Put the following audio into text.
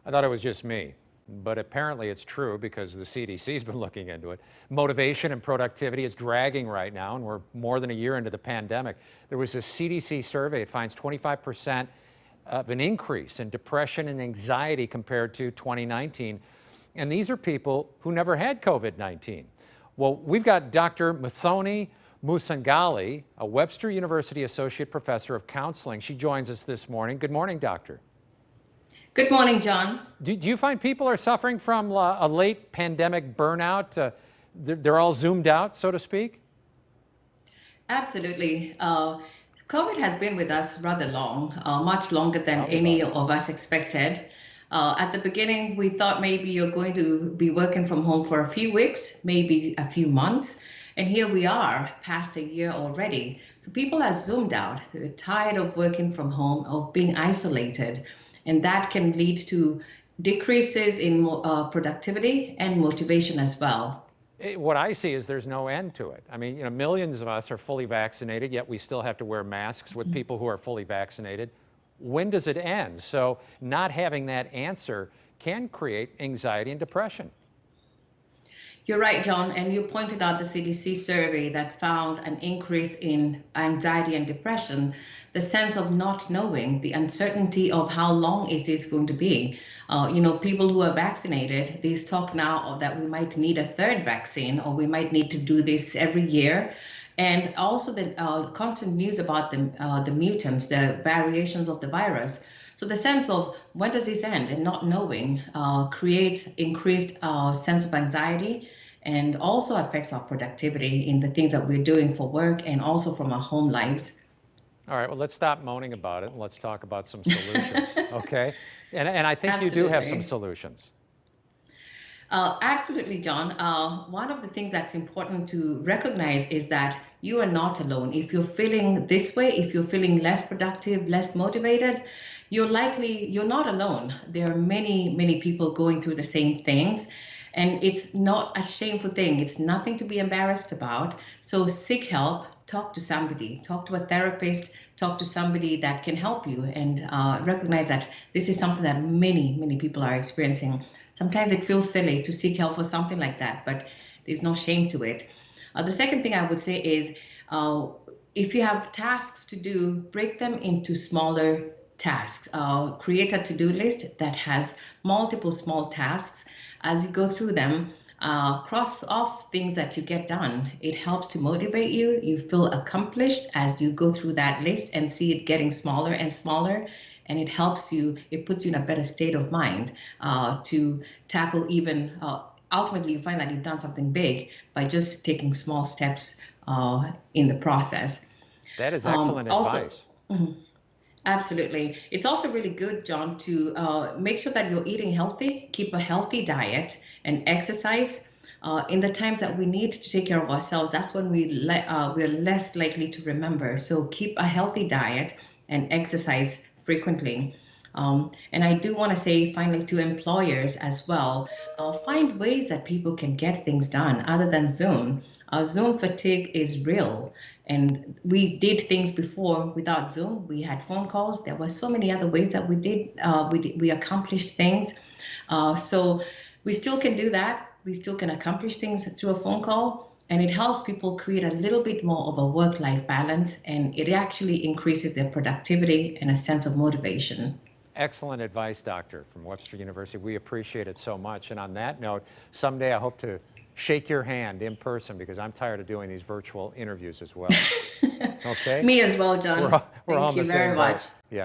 I thought it was just me, but apparently it's true because the CDC's been looking into it. Motivation and productivity is dragging right now, and we're more than a year into the pandemic. There was a CDC survey. It finds 25% of an increase in depression and anxiety compared to 2019. And these are people who never had COVID-19. Well, we've got Dr. Muthoni Musangali, a Webster University Associate Professor of Counseling. She joins us this morning. Good morning, Doctor. Good morning, John. Do you find people are suffering from a late pandemic burnout? They're all zoomed out, so to speak? Absolutely. COVID has been with us rather long, much longer than any of us expected. At the beginning, we thought maybe you're going to be working from home for a few weeks, maybe a few months. And here we are, past a year already. So people are zoomed out. They're tired of working from home, of being isolated. And that can lead to decreases in productivity and motivation as well. What I see is there's no end to it. I mean, millions of us are fully vaccinated, yet we still have to wear masks with people who are fully vaccinated. When does it end? So not having that answer can create anxiety and depression. You're right, John, and you pointed out the CDC survey that found an increase in anxiety and depression, the sense of not knowing, the uncertainty of how long it is going to be. People who are vaccinated, there's talk now that we might need a third vaccine, or we might need to do this every year. And also the constant news about the mutants, the variations of the virus. So the sense of when does this end and not knowing creates increased sense of anxiety, and also affects our productivity in the things that we're doing for work and also from our home lives. All right, well, let's stop moaning about it and let's talk about some solutions, okay? And I think Absolutely. You do have some solutions. Absolutely, John. One of the things that's important to recognize is that you are not alone. If you're feeling this way, if you're feeling less productive, less motivated, you're not alone. There are many people going through the same things. And it's not a shameful thing. It's nothing to be embarrassed about. So seek help, talk to somebody, talk to a therapist, talk to somebody that can help you, and recognize that this is something that many people are experiencing. Sometimes it feels silly to seek help for something like that, but there's no shame to it. The second thing I would say is if you have tasks to do, break them into smaller tasks. Create a to-do list that has multiple small tasks. As you go through them, cross off things that you get done. It helps to motivate you. You feel accomplished as you go through that list and see it getting smaller and smaller. And it helps you, it puts you in a better state of mind to tackle even, ultimately you find that you've done something big by just taking small steps in the process. That is excellent advice. Absolutely. It's also really good, John, to make sure that you're eating healthy, keep a healthy diet, and exercise. In the times that we need to take care of ourselves, that's when we're less likely to remember. So keep a healthy diet and exercise frequently. And I do want to say, finally, to employers as well, find ways that people can get things done other than Zoom. Zoom fatigue is real. And we did things before without Zoom. We had phone calls. There were so many other ways that we accomplished things. So we still can do that. We still can accomplish things through a phone call. And it helps people create a little bit more of a work-life balance. And it actually increases their productivity and a sense of motivation. Excellent advice, Doctor, from Webster University. We appreciate it so much. And on that note, someday I hope to shake your hand in person, because I'm tired of doing these virtual interviews as well. Okay? Me as well, John. We're all Thank you the very same much. Yeah.